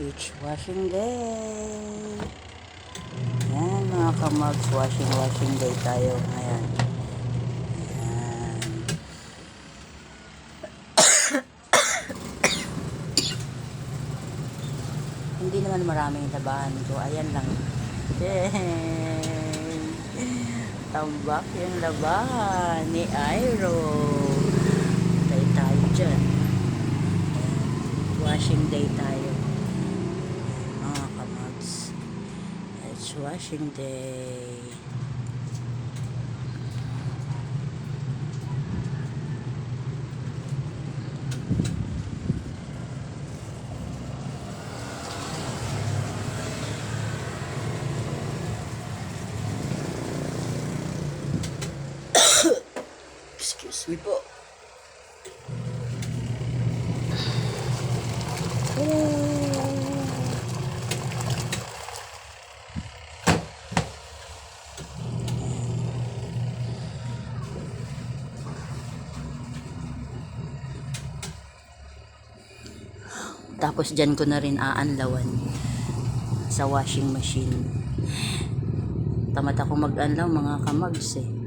It's washing day. Ayan mga kamags, washing day tayo ngayon. Ayan. Hindi naman maraming labahan ko. Ayan lang. Yay! Tambak yung labahan ni Iro. Tayo tayo dyan. Washing day tayo. Mga kamags. It's washing day. Excuse me po. Tapos dyan ko na rin aanlawan sa washing machine. Tamad ako mag-anlaw mga kamags eh.